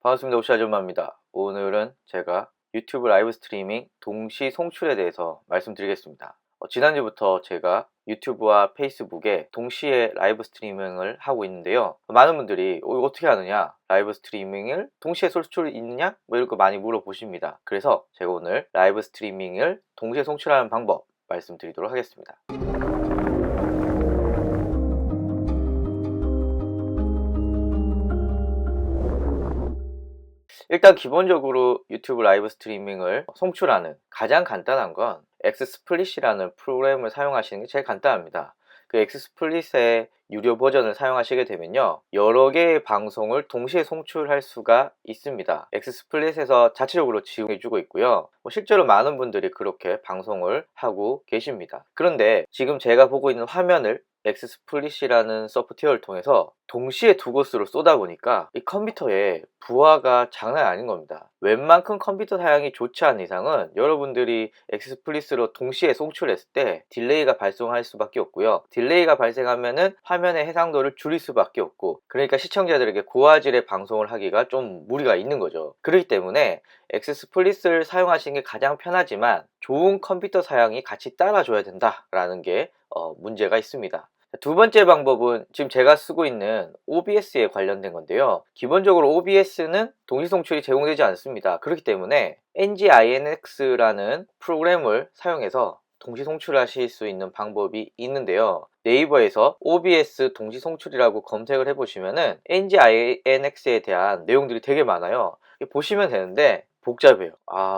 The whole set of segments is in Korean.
반갑습니다. 오시아줌마입니다. 오늘은 제가 유튜브 라이브 스트리밍 동시 송출에 대해서 말씀드리겠습니다. 지난주부터 제가 유튜브와 페이스북에 동시에 라이브 스트리밍을 하고 있는데요. 많은 분들이 어떻게 하느냐, 라이브 스트리밍을 동시에 송출이 있느냐, 뭐 이런 거 많이 물어보십니다. 그래서 제가 오늘 라이브 스트리밍을 동시에 송출하는 방법 말씀드리도록 하겠습니다. 일단 기본적으로 유튜브 라이브 스트리밍을 송출하는 가장 간단한 건 엑스스플릿이라는 프로그램을 사용하시는 게 제일 간단합니다. 그 엑스스플릿의 유료 버전을 사용하시게 되면요, 여러 개의 방송을 동시에 송출할 수가 있습니다. 엑스스플릿에서 자체적으로 지원해주고 있고요. 실제로 많은 분들이 그렇게 방송을 하고 계십니다. 그런데 지금 제가 보고 있는 화면을 엑스스플릿이라는 소프트웨어를 통해서 동시에 두 곳으로 쏘다 보니까 이 컴퓨터의 부하가 장난 아닌 겁니다. 웬만큼 컴퓨터 사양이 좋지 않은 이상은 여러분들이 엑스스플릿으로 동시에 송출했을 때 딜레이가 발생할 수밖에 없고요. 딜레이가 발생하면은 화면의 해상도를 줄일 수밖에 없고, 그러니까 시청자들에게 고화질의 방송을 하기가 좀 무리가 있는 거죠. 그렇기 때문에 엑스스플릿을 사용하시는 게 가장 편하지만 좋은 컴퓨터 사양이 같이 따라줘야 된다라는 게 문제가 있습니다. 두 번째 방법은 지금 제가 쓰고 있는 OBS에 관련된 건데요. 기본적으로 OBS는 동시 송출이 제공되지 않습니다. 그렇기 때문에 NGINX라는 프로그램을 사용해서 동시 송출하실 수 있는 방법이 있는데요. 네이버에서 OBS 동시 송출이라고 검색을 해보시면은 NGINX에 대한 내용들이 되게 많아요. 보시면 되는데 복잡해요.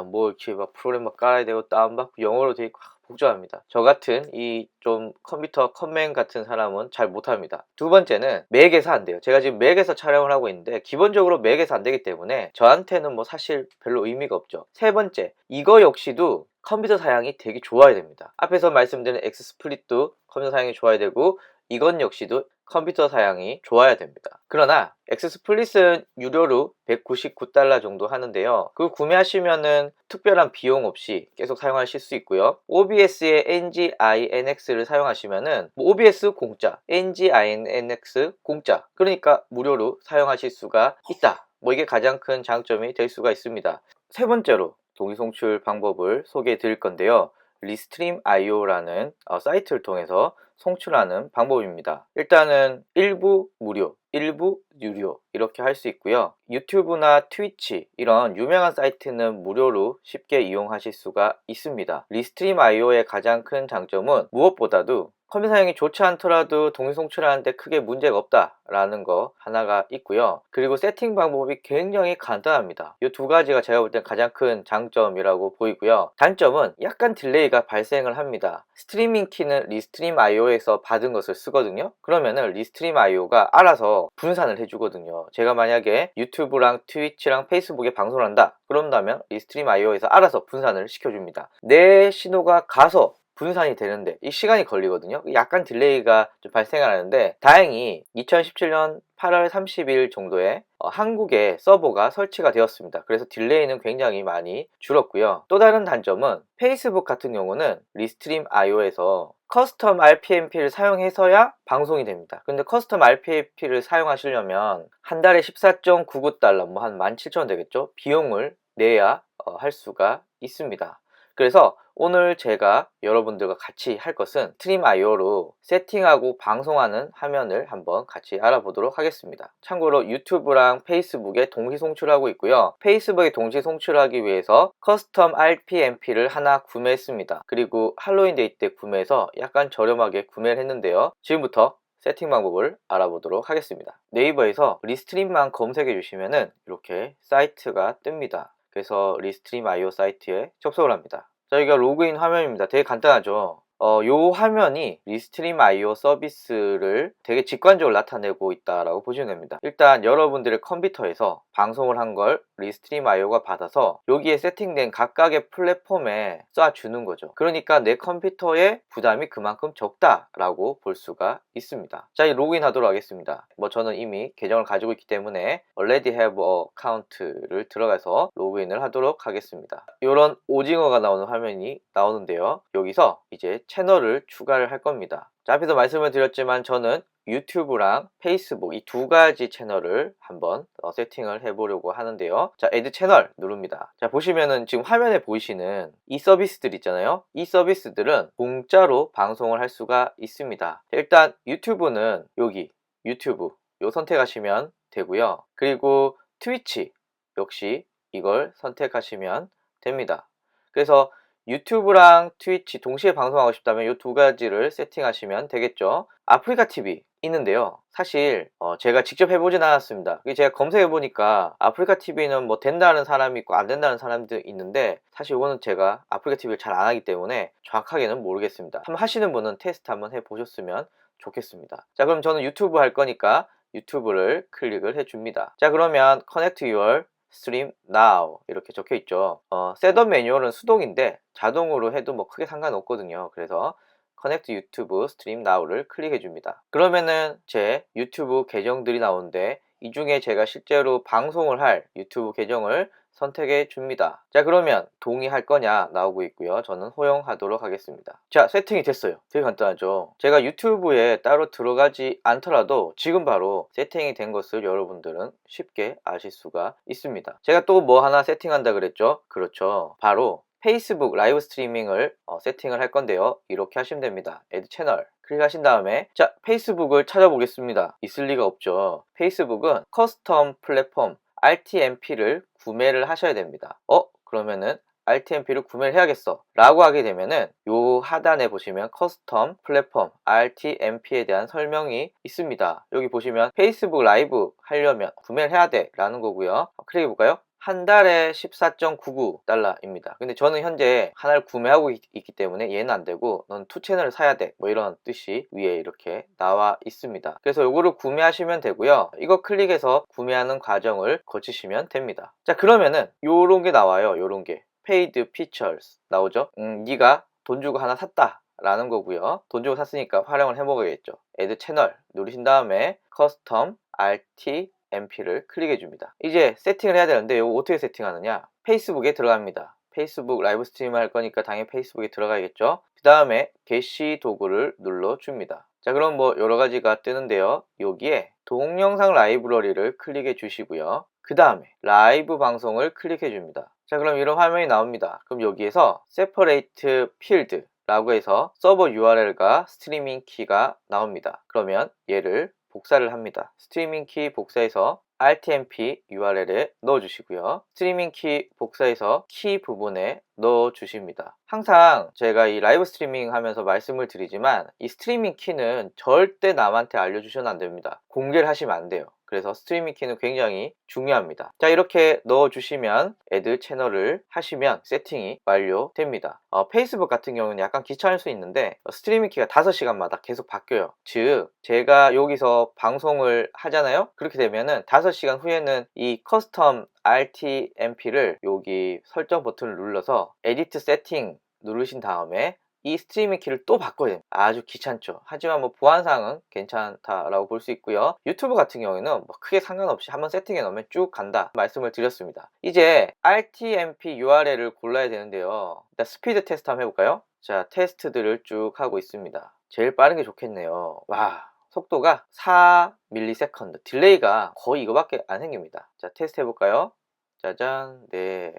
뭐 이렇게 막 프로그램 막 깔아야 되고 다운받고 영어로 돼 있고 복잡합니다. 저 같은 이 좀 컴퓨터 컴맹 같은 사람은 잘 못합니다. 두 번째는 맥에서 안 돼요. 제가 지금 맥에서 촬영을 하고 있는데 기본적으로 맥에서 안 되기 때문에 저한테는 뭐 사실 별로 의미가 없죠. 세 번째, 이거 역시도 컴퓨터 사양이 되게 좋아야 됩니다. 앞에서 말씀드린 엑스스플릿도 컴퓨터 사양이 좋아야 되고, 이건 역시도 컴퓨터 사양이 좋아야 됩니다. 그러나 엑스스플릿은 유료로 $199 정도 하는데요, 그거 구매하시면은 특별한 비용 없이 계속 사용하실 수 있고요. OBS의 NGINX를 사용하시면은 OBS 공짜, NGINX 공짜, 그러니까 무료로 사용하실 수가 있다. 이게 가장 큰 장점이 될 수가 있습니다. 세 번째로 동시 송출 방법을 소개해 드릴 건데요, 리스트림.io라는 사이트를 통해서 송출하는 방법입니다. 일단은 일부 무료, 일부 유료 이렇게 할 수 있고요. 유튜브나 트위치 이런 유명한 사이트는 무료로 쉽게 이용하실 수가 있습니다. 리스트림.io의 가장 큰 장점은 무엇보다도 컴퓨터 사양이 좋지 않더라도 동시 송출하는데 크게 문제가 없다라는 거 하나가 있고요. 그리고 세팅 방법이 굉장히 간단합니다. 이 두 가지가 제가 볼 땐 가장 큰 장점이라고 보이고요. 단점은 약간 딜레이가 발생을 합니다. 스트리밍 키는 리스트림.io에서 받은 것을 쓰거든요. 그러면은 리스트림.io가 알아서 분산을 해주거든요. 제가 만약에 유튜브랑 트위치랑 페이스북에 방송을 한다 그런다면 리스트림.io에서 알아서 분산을 시켜줍니다. 내 신호가 가서 분산이 되는데 이 시간이 걸리거든요. 약간 딜레이가 좀 발생하는데, 다행히 2017년 8월 30일 정도에 한국에 서버가 설치가 되었습니다. 그래서 딜레이는 굉장히 많이 줄었고요. 또 다른 단점은 페이스북 같은 경우는 리스트림.io에서 커스텀 RPMP를 사용해서야 방송이 됩니다. 근데 커스텀 RPMP를 사용하시려면 한 달에 $14.99, 뭐 한 17,000원 되겠죠? 비용을 내야 할 수가 있습니다. 그래서 오늘 제가 여러분들과 같이 할 것은 스트림.io로 세팅하고 방송하는 화면을 한번 같이 알아보도록 하겠습니다. 참고로 유튜브랑 페이스북에 동시 송출하고 있고요. 페이스북에 동시 송출하기 위해서 커스텀 RPMP를 하나 구매했습니다. 그리고 할로윈 데이 때 구매해서 약간 저렴하게 구매를 했는데요. 지금부터 세팅 방법을 알아보도록 하겠습니다. 네이버에서 리스트림만 검색해 주시면은 이렇게 사이트가 뜹니다. 그래서 리스트림.io 사이트에 접속을 합니다. 저희가 로그인 화면입니다. 되게 간단하죠. 요 화면이 리스트림.io 서비스를 되게 직관적으로 나타내고 있다라고 보시면 됩니다. 일단 여러분들의 컴퓨터에서 방송을 한 걸 리스트림.io가 받아서 여기에 세팅된 각각의 플랫폼에 쏴주는 거죠. 그러니까 내 컴퓨터의 부담이 그만큼 적다라고 볼 수가 있습니다. 자, 로그인 하도록 하겠습니다. 저는 이미 계정을 가지고 있기 때문에 already have a account를 들어가서 로그인을 하도록 하겠습니다. 이런 오징어가 나오는 화면이 나오는데요, 여기서 이제 채널을 추가를 할 겁니다. 자, 앞에서 말씀을 드렸지만 저는 유튜브랑 페이스북 이 두 가지 채널을 한번 세팅을 해보려고 하는데요. 자, 애드 채널 누릅니다. 자, 보시면은 지금 화면에 보이시는 이 서비스들 있잖아요. 이 서비스들은 공짜로 방송을 할 수가 있습니다. 일단 유튜브는 여기 유튜브 요 선택하시면 되고요. 그리고 트위치 역시 이걸 선택하시면 됩니다. 그래서 유튜브랑 트위치 동시에 방송하고 싶다면 이 두 가지를 세팅하시면 되겠죠. 아프리카 TV 있는데요. 사실 제가 직접 해보진 않았습니다. 제가 검색해보니까 아프리카 TV는 뭐 된다는 사람이 있고 안 된다는 사람도 있는데, 사실 이거는 제가 아프리카 TV를 잘 안 하기 때문에 정확하게는 모르겠습니다. 한번 하시는 분은 테스트 한번 해보셨으면 좋겠습니다. 자, 그럼 저는 유튜브 할 거니까 유튜브를 클릭을 해줍니다. 자, 그러면 Connect Your Stream Now 이렇게 적혀 있죠. 셋업 매뉴얼은 수동인데 자동으로 해도 뭐 크게 상관없거든요. 그래서 Connect YouTube Stream Now를 클릭해 줍니다. 그러면은 제 유튜브 계정들이 나오는데 이 중에 제가 실제로 방송을 할 유튜브 계정을 선택해 줍니다. 자, 그러면 동의할 거냐 나오고 있고요. 저는 허용하도록 하겠습니다. 자, 세팅이 됐어요. 되게 간단하죠. 제가 유튜브에 따로 들어가지 않더라도 지금 바로 세팅이 된 것을 여러분들은 쉽게 아실 수가 있습니다. 제가 또 뭐 하나 세팅한다 그랬죠? 그렇죠. 바로 페이스북 라이브 스트리밍을 세팅을 할 건데요. 이렇게 하시면 됩니다. 애드 채널 클릭하신 다음에 자, 페이스북을 찾아보겠습니다. 있을 리가 없죠. 페이스북은 커스텀 플랫폼 RTMP를 구매를 하셔야 됩니다. 그러면은 RTMP를 구매를 해야겠어 라고 하게 되면은 요 하단에 보시면 커스텀 플랫폼 RTMP에 대한 설명이 있습니다. 여기 보시면 페이스북 라이브 하려면 구매를 해야 돼 라는 거고요. 클릭해 볼까요? 한 달에 14.99달러입니다. 근데 저는 현재 하나를 구매하고 있기 때문에 얘는 안 되고 넌 투 채널을 사야 돼 뭐 이런 뜻이 위에 이렇게 나와 있습니다. 그래서 요거를 구매하시면 되고요. 이거 클릭해서 구매하는 과정을 거치시면 됩니다. 자, 그러면은 요런 게 나와요. 요런 게 Paid Features 나오죠. 네가 돈 주고 하나 샀다 라는 거고요. 돈 주고 샀으니까 활용을 해 먹어야겠죠. 애드 채널 누르신 다음에 커스텀 RTMP를 클릭해 줍니다. 이제 세팅을 해야 되는데 이거 어떻게 세팅하느냐, 페이스북에 들어갑니다. 페이스북 라이브 스트림 할 거니까 당연히 페이스북에 들어가야겠죠. 그 다음에 게시 도구를 눌러 줍니다. 자, 그럼 뭐 여러 가지가 뜨는데요. 여기에 동영상 라이브러리를 클릭해 주시고요. 그 다음에 라이브 방송을 클릭해 줍니다. 자, 그럼 이런 화면이 나옵니다. 그럼 여기에서 Separate Field 라고 해서 서버 URL과 스트리밍 키가 나옵니다. 그러면 얘를 복사를 합니다. 스트리밍 키 복사해서 RTMP URL에 넣어주시고요. 스트리밍 키 복사해서 키 부분에 넣어주십니다. 항상 제가 이 라이브 스트리밍 하면서 말씀을 드리지만 이 스트리밍 키는 절대 남한테 알려주셔는 안 됩니다. 공개를 하시면 안 돼요. 그래서 스트리밍 키는 굉장히 중요합니다. 자, 이렇게 넣어주시면 애드 채널을 하시면 세팅이 완료됩니다. 페이스북 같은 경우는 약간 귀찮을 수 있는데 스트리밍 키가 5시간마다 계속 바뀌어요. 즉 제가 여기서 방송을 하잖아요. 그렇게 되면은 5시간 후에는 이 커스텀 RTMP를 여기 설정 버튼을 눌러서 에디트 세팅 누르신 다음에 이 스트리밍 키를 또 바꿔야 됩니다. 아주 귀찮죠. 하지만 뭐 보안상은 괜찮다라고 볼 수 있고요. 유튜브 같은 경우에는 뭐 크게 상관없이 한번 세팅해 놓으면 쭉 간다 말씀을 드렸습니다. 이제 RTMP URL을 골라야 되는데요. 일단 스피드 테스트 한번 해볼까요? 자, 테스트들을 쭉 하고 있습니다. 제일 빠른 게 좋겠네요. 와, 속도가 4ms 딜레이가 거의 이거밖에 안 생깁니다. 자, 테스트 해볼까요? 짜잔. 네,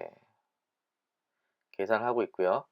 계산하고 있고요.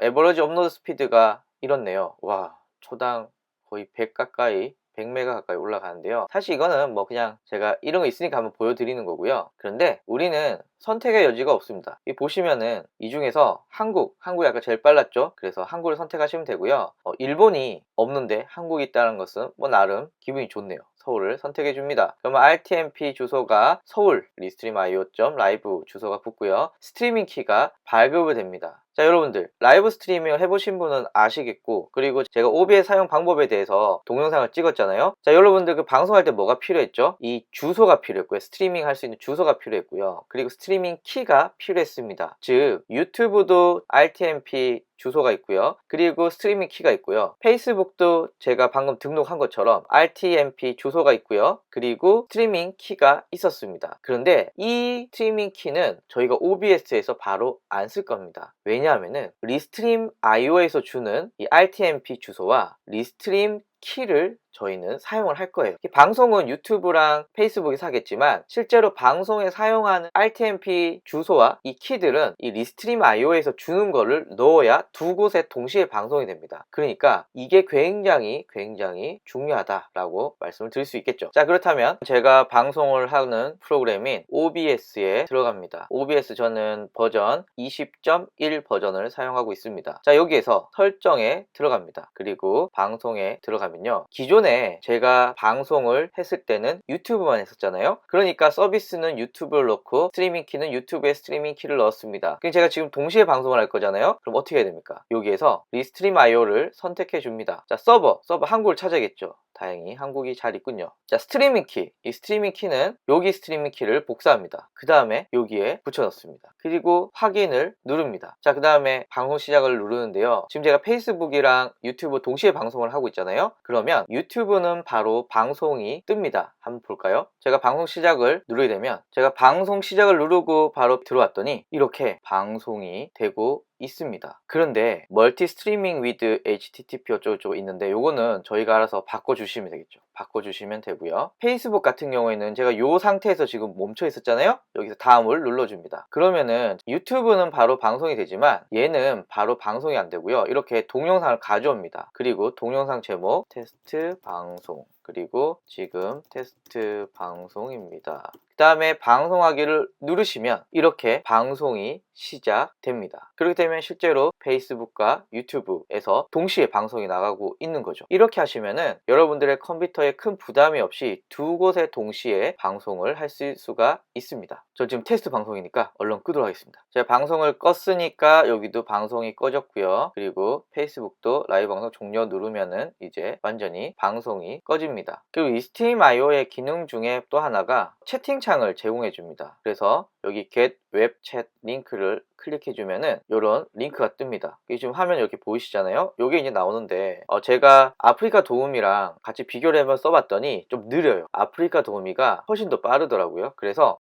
에버러지 업로드 스피드가 이렇네요. 와, 초당 거의 100 가까이 100메가 가까이 올라가는데요. 사실 이거는 뭐 그냥 제가 이런 거 있으니까 한번 보여드리는 거고요. 그런데 우리는 선택의 여지가 없습니다. 이 보시면은 이 중에서 한국이 아까 제일 빨랐죠. 그래서 한국을 선택하시면 되고요. 일본이 없는데 한국이 있다는 것은 뭐 나름 기분이 좋네요. 서울을 선택해 줍니다. 그러면 RTMP 주소가 서울 restreamio.live 주소가 붙고요. 스트리밍 키가 발급이 됩니다. 자, 여러분들 라이브 스트리밍을 해보신 분은 아시겠고, 그리고 제가 OBS 사용 방법에 대해서 동영상을 찍었잖아요. 자, 여러분들 그 방송할 때 뭐가 필요했죠? 이 주소가 필요했고요. 스트리밍 할 수 있는 주소가 필요했고요. 그리고 스트리밍 키가 필요했습니다. 즉 유튜브도 RTMP 주소가 있고요. 그리고 스트리밍 키가 있고요. 페이스북도 제가 방금 등록한 것처럼 RTMP 주소가 있고요. 그리고 스트리밍 키가 있었습니다. 그런데 이 스트리밍 키는 저희가 OBS에서 바로 안 쓸 겁니다. 왜냐하면은 리스트림 IO에서 주는 이 RTMP 주소와 리스트림 키를 저희는 사용을 할 거예요. 방송은 유튜브랑 페이스북에서 하겠지만 실제로 방송에 사용하는 RTMP 주소와 이 키들은 이 리스트림 IO에서 주는 거를 넣어야 두 곳에 동시에 방송이 됩니다. 그러니까 이게 굉장히 중요하다라고 말씀을 드릴 수 있겠죠. 자, 그렇다면 제가 방송을 하는 프로그램인 OBS에 들어갑니다. OBS 저는 버전 20.1 버전을 사용하고 있습니다. 자, 여기에서 설정에 들어갑니다. 그리고 방송에 들어가면요, 기존에 제가 방송을 했을 때는 유튜브만 했었잖아요. 그러니까 서비스는 유튜브를 넣고 스트리밍 키는 유튜브에 스트리밍 키를 넣었습니다. 그럼 제가 지금 동시에 방송을 할 거잖아요. 그럼 어떻게 해야 됩니까? 여기에서 리스트림 IO를 선택해 줍니다. 자, 서버 한국을 찾아야겠죠. 다행히 한국이 잘 있군요. 자, 스트리밍 키, 이 스트리밍 키는 여기 스트리밍 키를 복사합니다. 그 다음에 여기에 붙여 넣습니다. 그리고 확인을 누릅니다. 자, 그 다음에 방송 시작을 누르는데요, 지금 제가 페이스북이랑 유튜브 동시에 방송을 하고 있잖아요. 그러면 유튜브는 바로 방송이 뜹니다. 한번 볼까요? 제가 방송 시작을 누르게 되면, 제가 방송 시작을 누르고 바로 들어왔더니 이렇게 방송이 되고 있습니다. 그런데 멀티 스트리밍 위드 HTTP 어쩌고저쩌고 있는데 요거는 저희가 알아서 바꿔주시면 되겠죠. 바꿔주시면 되고요. 페이스북 같은 경우에는 제가 요 상태에서 지금 멈춰 있었잖아요. 여기서 다음을 눌러줍니다. 그러면은 유튜브는 바로 방송이 되지만 얘는 바로 방송이 안 되고요, 이렇게 동영상을 가져옵니다. 그리고 동영상 제목 테스트 방송, 그리고 지금 테스트 방송입니다. 그 다음에 방송하기를 누르시면 이렇게 방송이 시작됩니다. 그렇게 되면 실제로 페이스북과 유튜브에서 동시에 방송이 나가고 있는 거죠. 이렇게 하시면은 여러분들의 컴퓨터에 큰 부담이 없이 두 곳에 동시에 방송을 할 수가 있습니다. 저 지금 테스트 방송이니까 얼른 끄도록 하겠습니다. 제가 방송을 껐으니까 여기도 방송이 꺼졌고요. 그리고 페이스북도 라이브 방송 종료 누르면은 이제 완전히 방송이 꺼집니다. 그리고 이 스트림 IO의 기능 중에 또 하나가 채팅창을 제공해 줍니다. 그래서 여기 get web chat 링크를 클릭해 주면은 이런 링크가 뜹니다. 이게 지금 화면 이렇게 보이시잖아요. 이게 이제 나오는데 제가 아프리카 도우미랑 같이 비교를 한번 써봤더니 좀 느려요. 아프리카 도우미가 훨씬 더 빠르더라고요. 그래서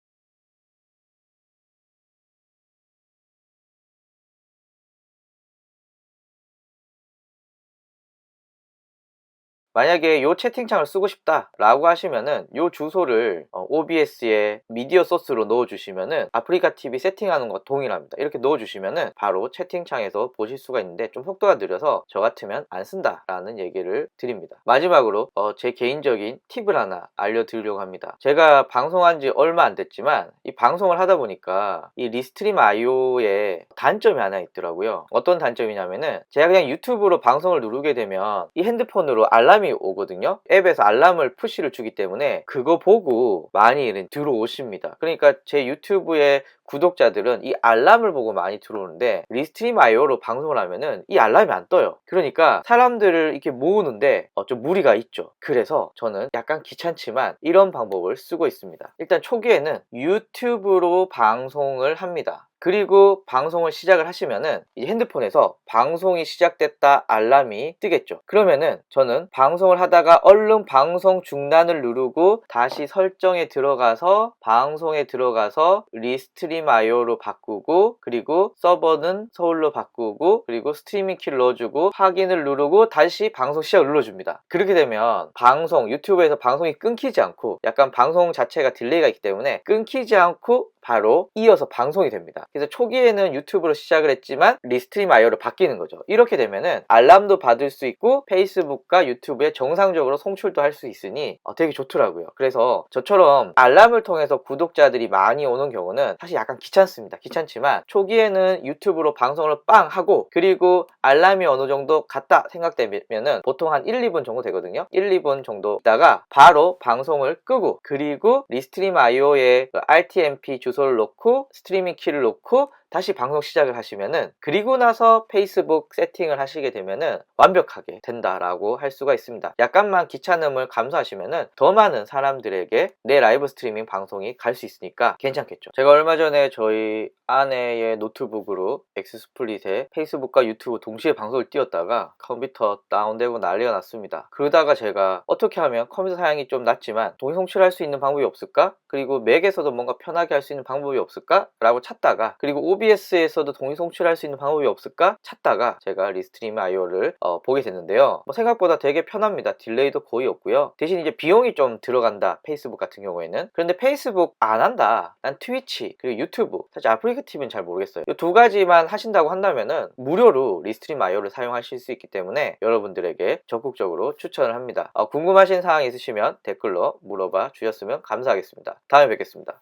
만약에 이 채팅창을 쓰고 싶다 라고 하시면은 이 주소를 OBS에 미디어 소스로 넣어 주시면은 아프리카 TV 세팅하는 것 동일합니다. 이렇게 넣어 주시면은 바로 채팅창에서 보실 수가 있는데 좀 속도가 느려서 저 같으면 안 쓴다 라는 얘기를 드립니다. 마지막으로 제 개인적인 팁을 하나 알려드리려고 합니다. 제가 방송한 지 얼마 안 됐지만 이 방송을 하다 보니까 이 리스트림 IO에 단점이 하나 있더라고요. 어떤 단점이냐면은 제가 그냥 유튜브로 방송을 누르게 되면 이 핸드폰으로 알람이 오거든요. 앱에서 알람을 푸시를 주기 때문에 그거 보고 많이 들어오십니다. 그러니까 제 유튜브에 구독자들은 이 알람을 보고 많이 들어오는데 리스트림 IO로 방송을 하면은 이 알람이 안 떠요. 그러니까 사람들을 이렇게 모으는데 좀 무리가 있죠. 그래서 저는 약간 귀찮지만 이런 방법을 쓰고 있습니다. 일단 초기에는 유튜브로 방송을 합니다. 그리고 방송을 시작을 하시면은 이 핸드폰에서 방송이 시작됐다 알람이 뜨겠죠. 그러면은 저는 방송을 하다가 얼른 방송 중단을 누르고 다시 설정에 들어가서 방송에 들어가서 리스트림 IO로 바꾸고, 그리고 서버는 서울로 바꾸고, 그리고 스트리밍 키를 넣어주고 확인을 누르고 다시 방송 시작을 눌러줍니다. 그렇게 되면 방송, 유튜브에서 방송이 끊기지 않고, 약간 방송 자체가 딜레이가 있기 때문에 끊기지 않고 바로 이어서 방송이 됩니다. 그래서 초기에는 유튜브로 시작을 했지만 리스트림 IO로 바뀌는 거죠. 이렇게 되면은 알람도 받을 수 있고 페이스북과 유튜브에 정상적으로 송출도 할 수 있으니 되게 좋더라고요. 그래서 저처럼 알람을 통해서 구독자들이 많이 오는 경우는 사실 약간 귀찮습니다. 귀찮지만 초기에는 유튜브로 방송을 빵 하고, 그리고 알람이 어느 정도 갔다 생각되면은 보통 한 1, 2분 정도 되거든요. 1, 2분 정도 있다가 바로 방송을 끄고, 그리고 리스트림 IO에 RTMP 주소를 넣고 스트리밍 키를 넣고 다시 방송 시작을 하시면은, 그리고 나서 페이스북 세팅을 하시게 되면은 완벽하게 된다라고 할 수가 있습니다. 약간만 귀찮음을 감수하시면은 더 많은 사람들에게 내 라이브 스트리밍 방송이 갈 수 있으니까 괜찮겠죠. 제가 얼마 전에 저희 아내의 노트북으로 엑스스플릿에 페이스북과 유튜브 동시에 방송을 띄웠다가 컴퓨터 다운되고 난리가 났습니다. 그러다가 제가 어떻게 하면 컴퓨터 사양이 좀 낮지만 동시 송출할 수 있는 방법이 없을까? 그리고 맥에서도 뭔가 편하게 할 수 있는 방법이 없을까? 라고 찾다가, 그리고 OBS에서도 동의 송출할 수 있는 방법이 없을까 찾다가 제가 리스트리밍 IO를 보게 됐는데요. 생각보다 되게 편합니다. 딜레이도 거의 없고요. 대신 이제 비용이 좀 들어간다, 페이스북 같은 경우에는. 그런데 페이스북 안 한다, 난 트위치 그리고 유튜브, 사실 아프리카 TV는 잘 모르겠어요. 이 두 가지만 하신다고 한다면은 무료로 리스트리밍 IO를 사용하실 수 있기 때문에 여러분들에게 적극적으로 추천을 합니다. 궁금하신 사항 있으시면 댓글로 물어봐 주셨으면 감사하겠습니다. 다음에 뵙겠습니다.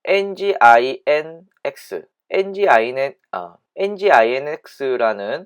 NGINX NGINX라는